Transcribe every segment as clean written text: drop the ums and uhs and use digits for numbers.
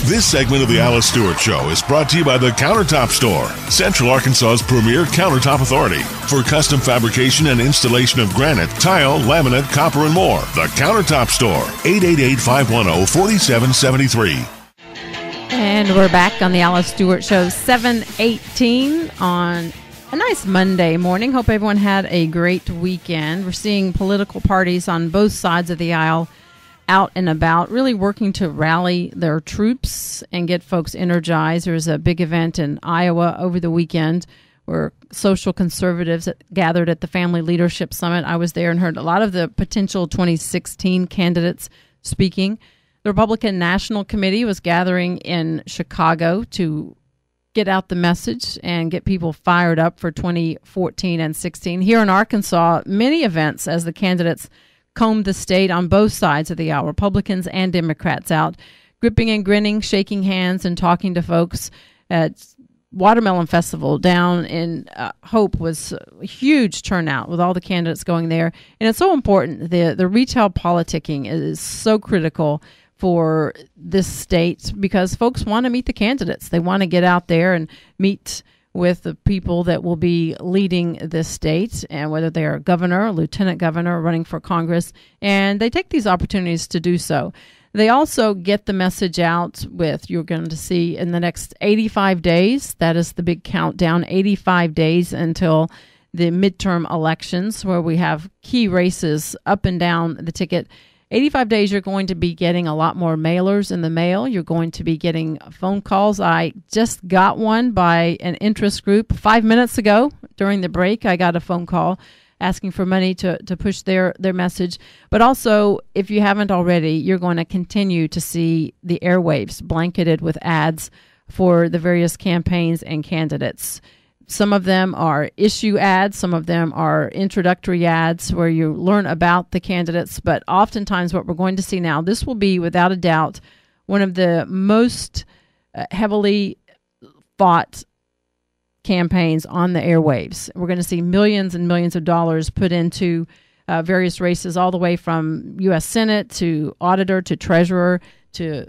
This segment of the Alice Stewart Show is brought to you by the Countertop Store, Central Arkansas's premier countertop authority. For custom fabrication and installation of granite, tile, laminate, copper, and more, the Countertop Store, 888-510-4773. And we're back on the Alice Stewart Show, 7:18 on a nice Monday morning. Hope everyone had a great weekend. We're seeing political parties on both sides of the aisle out and about, really working to rally their troops and get folks energized. There was a big event in Iowa over the weekend where social conservatives gathered at the Family Leadership Summit. I was there and heard a lot of the potential 2016 candidates speaking. The Republican National Committee was gathering in Chicago to get out the message and get people fired up for 2014 and 16. Here in Arkansas, many events as the candidates combed the state on both sides of the aisle, Republicans and Democrats out, gripping and grinning, shaking hands and talking to folks. At Watermelon Festival down in Hope was a huge turnout with all the candidates going there. And it's so important. The retail politicking is so critical for this state because folks want to meet the candidates. They want to get out there and meet with the people that will be leading this state, and whether they are governor, lieutenant governor, running for Congress, and they take these opportunities to do so. They also get the message out with, you're going to see in the next 85 days, that is the big countdown, 85 days until the midterm elections where we have key races up and down the ticket. 85 days, you're going to be getting a lot more mailers in the mail. You're going to be getting phone calls. I just got one by an interest group 5 minutes ago during the break. I got a phone call asking for money to push their message. But also, if you haven't already, you're going to continue to see the airwaves blanketed with ads for the various campaigns and candidates. Some of them are issue ads. Some of them are introductory ads where you learn about the candidates. But oftentimes what we're going to see now, this will be without a doubt one of the most heavily fought campaigns on the airwaves. We're going to see millions and millions of dollars put into various races, all the way from U.S. Senate to auditor to treasurer to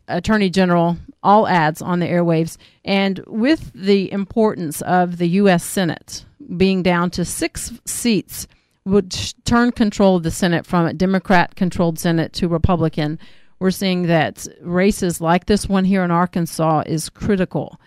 attorney general, all ads on the airwaves. And with the importance of the U.S. Senate being down to 6 seats, would turn control of the Senate from a Democrat-controlled Senate to Republican, we're seeing that races like this one here in Arkansas is critical.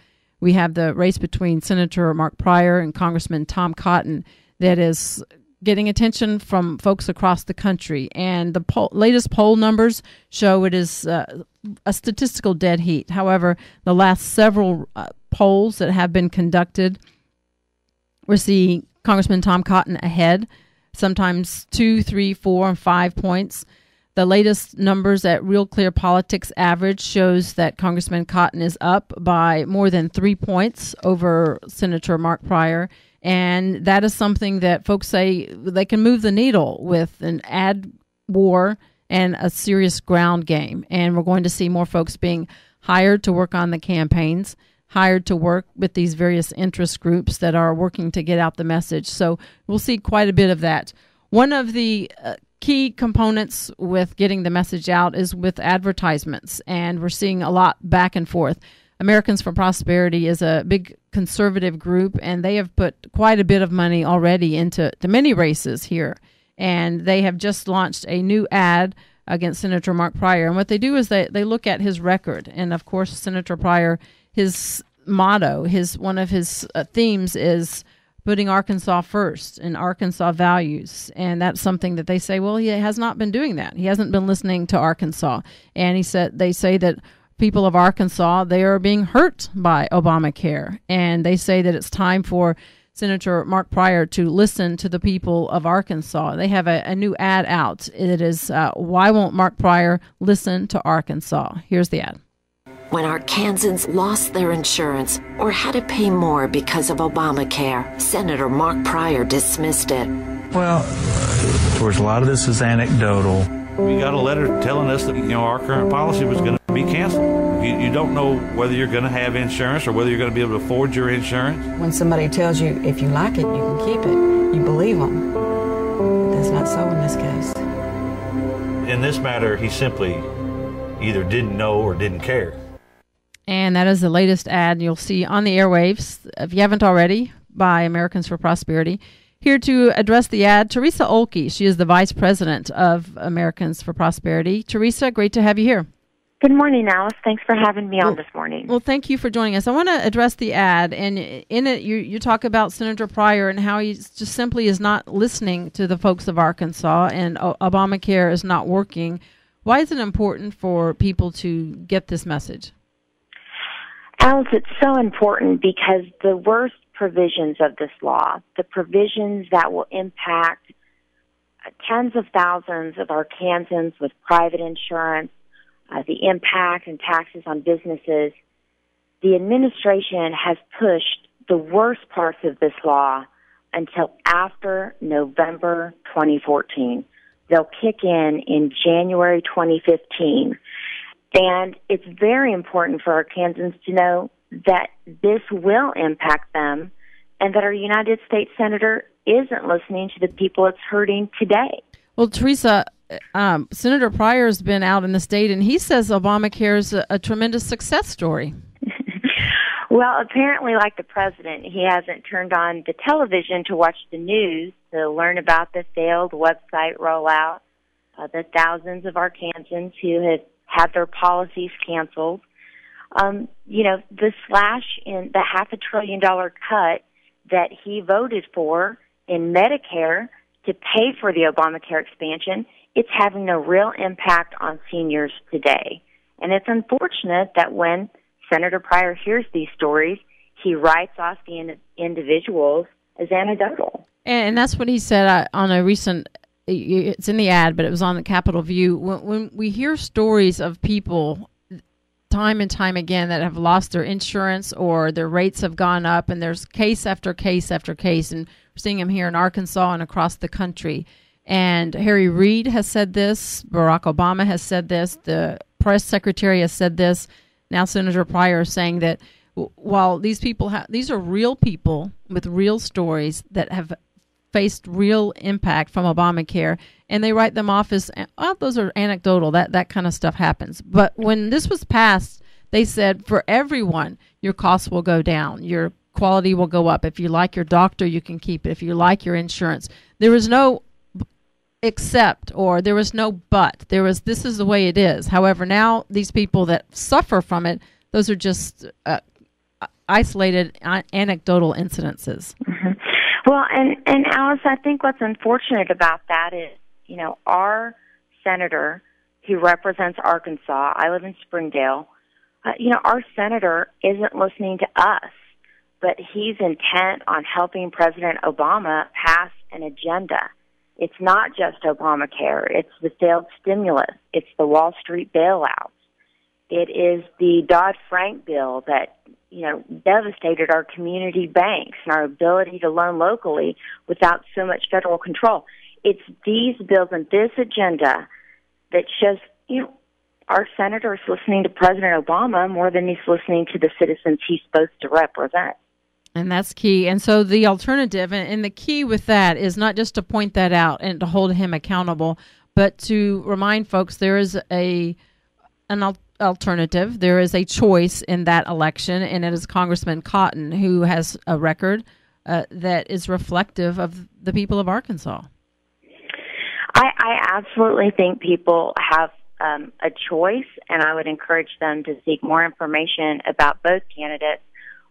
We have the race between Senator Mark Pryor and Congressman Tom Cotton that is getting attention from folks across the country. And the latest poll numbers show it is a statistical dead heat. However, the last several polls that have been conducted, we're seeing Congressman Tom Cotton ahead, sometimes 2, 3, 4, and 5 points. The latest numbers at Real Clear Politics average shows that Congressman Cotton is up by more than 3 points over Senator Mark Pryor. And that is something that folks say they can move the needle with an ad war and a serious ground game. And we're going to see more folks being hired to work on the campaigns, hired to work with these various interest groups that are working to get out the message. So we'll see quite a bit of that. One of the key components with getting the message out is with advertisements. And we're seeing a lot back and forth. Americans for Prosperity is a big conservative group, and they have put quite a bit of money already into many races here. And they have just launched a new ad against Senator Mark Pryor. And what they do is they look at his record. And, of course, Senator Pryor, his motto, one of his themes is putting Arkansas first and Arkansas values. And that's something that they say, well, he has not been doing that. He hasn't been listening to Arkansas. And they say that people of Arkansas, they are being hurt by Obamacare. And they say that it's time for Senator Mark Pryor to listen to the people of Arkansas. They have a new ad out. It is, why won't Mark Pryor listen to Arkansas? Here's the ad. When Arkansans lost their insurance or had to pay more because of Obamacare, Senator Mark Pryor dismissed it. Well, of course, a lot of this is anecdotal. We got a letter telling us that, our current policy was going to be canceled. You don't know whether you're going to have insurance or whether you're going to be able to afford your insurance. When somebody tells you if you like it, you can keep it, you believe them. But that's not so in this case. In this matter, he simply either didn't know or didn't care. And that is the latest ad you'll see on the airwaves, if you haven't already, by Americans for Prosperity. Here to address the ad, Teresa Oelke. She is the Vice President of Americans for Prosperity. Teresa, great to have you here. Good morning, Alice. Thanks for having me on this morning. Well, thank you for joining us. I want to address the ad, and in it you talk about Senator Pryor and how he just simply is not listening to the folks of Arkansas, and Obamacare is not working. Why is it important for people to get this message? Alice, it's so important because the worst provisions of this law, the provisions that will impact tens of thousands of Arkansans with private insurance, the impact and taxes on businesses, the administration has pushed the worst parts of this law until after November 2014. They'll kick in January 2015. And it's very important for Arkansans to know that this will impact them and that our United States Senator isn't listening to the people it's hurting today. Well, Teresa, Senator Pryor's been out in the state, and he says Obamacare is a tremendous success story. Well, apparently, like the president, he hasn't turned on the television to watch the news to learn about the failed website rollout, the thousands of Arkansans who have had their policies canceled. The slash in the $500 billion cut that he voted for in Medicare to pay for the Obamacare expansion, it's having a real impact on seniors today. And it's unfortunate that when Senator Pryor hears these stories, he writes off the individuals as anecdotal. And that's what he said on a recent, it's in the ad, but it was on the Capitol View. When we hear stories of people time and time again that have lost their insurance or their rates have gone up, and there's case after case after case, and we're seeing them here in Arkansas and across the country. And Harry Reid has said this, Barack Obama has said this, the press secretary has said this. Now Senator Pryor is saying that while these people these are real people with real stories that have faced real impact from Obamacare, and they write them off as, oh, those are anecdotal, that kind of stuff happens. But when this was passed, they said for everyone, your costs will go down, your quality will go up. If you like your doctor, you can keep it. If you like your insurance, there was no except, or there was no but. There was, this is the way it is. However, now these people that suffer from it, those are just isolated anecdotal incidences. Mm-hmm. Well, and Alice, I think what's unfortunate about that is, our senator who represents Arkansas, I live in Springdale, our senator isn't listening to us, but he's intent on helping President Obama pass an agenda. It's not just Obamacare. It's the failed stimulus. It's the Wall Street bailouts. It is the Dodd-Frank bill that, devastated our community banks and our ability to loan locally without so much federal control. It's these bills and this agenda that shows, our senator is listening to President Obama more than he's listening to the citizens he's supposed to represent. And that's key. And so the alternative, and the key with that is not just to point that out and to hold him accountable, but to remind folks there is an alternative. There is a choice in that election, and it is Congressman Cotton, who has a record that is reflective of the people of Arkansas. I absolutely think people have a choice, and I would encourage them to seek more information about both candidates.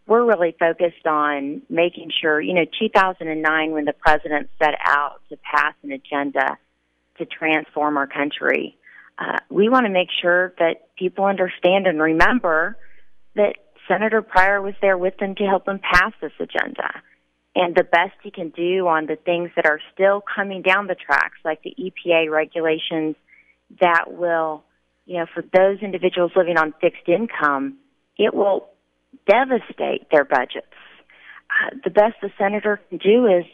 We're really focused on making sure, 2009, when the president set out to pass an agenda to transform our country, we want to make sure that people understand and remember that Senator Pryor was there with them to help them pass this agenda. And the best he can do on the things that are still coming down the tracks, like the EPA regulations that will, for those individuals living on fixed income, it will devastate their budgets. The best the senator can do is,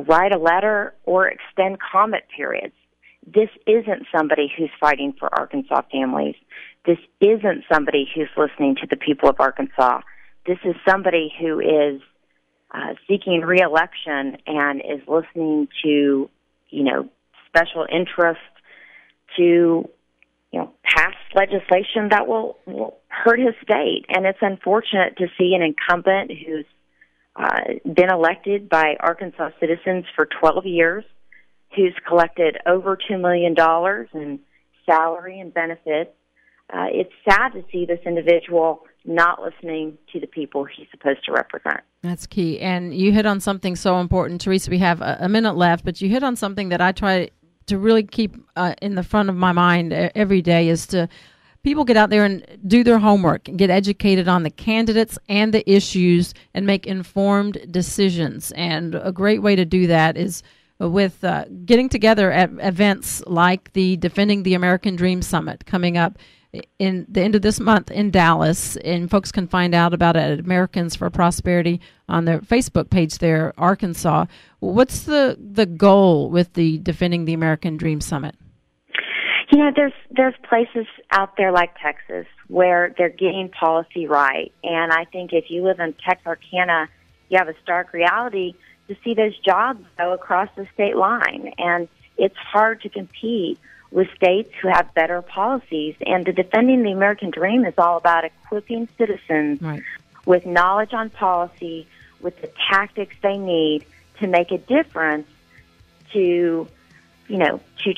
write a letter or extend comment periods. This isn't somebody who's fighting for Arkansas families. This isn't somebody who's listening to the people of Arkansas. This is somebody who is seeking re-election and is listening to, special interests to, pass legislation that will hurt his state. And it's unfortunate to see an incumbent who's been elected by Arkansas citizens for 12 years, who's collected over $2 million in salary and benefits. It's sad to see this individual not listening to the people he's supposed to represent. That's key. And you hit on something so important. Teresa, we have a minute left, but you hit on something that I try to really keep in the front of my mind every day is to people get out there and do their homework and get educated on the candidates and the issues and make informed decisions. And a great way to do that is with getting together at events like the Defending the American Dream Summit coming up in the end of this month in Dallas, and folks can find out about it at Americans for Prosperity on their Facebook page there, Arkansas. What's the goal with the Defending the American Dream Summit? You know, there's places out there like Texas where they're getting policy right, and I think if you live in Texarkana, you have a stark reality to see those jobs go across the state line, and it's hard to compete with states who have better policies. And the Defending the American Dream is all about equipping citizens with knowledge on policy, with the tactics they need to make a difference to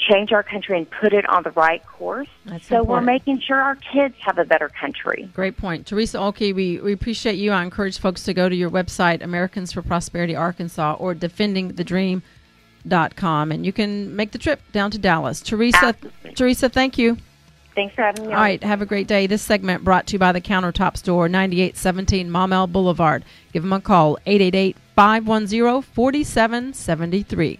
change our country and put it on the right course. That's so important. We're making sure our kids have a better country. Great point. Teresa Oelke, we appreciate you. I encourage folks to go to your website, Americans for Prosperity Arkansas, or defendingthedream.com, and you can make the trip down to Dallas. Teresa, thank you. Thanks for having me on. All right, have a great day. This segment brought to you by the Countertop Store, 9817 Maumelle Boulevard. Give them a call, 888-510-4773.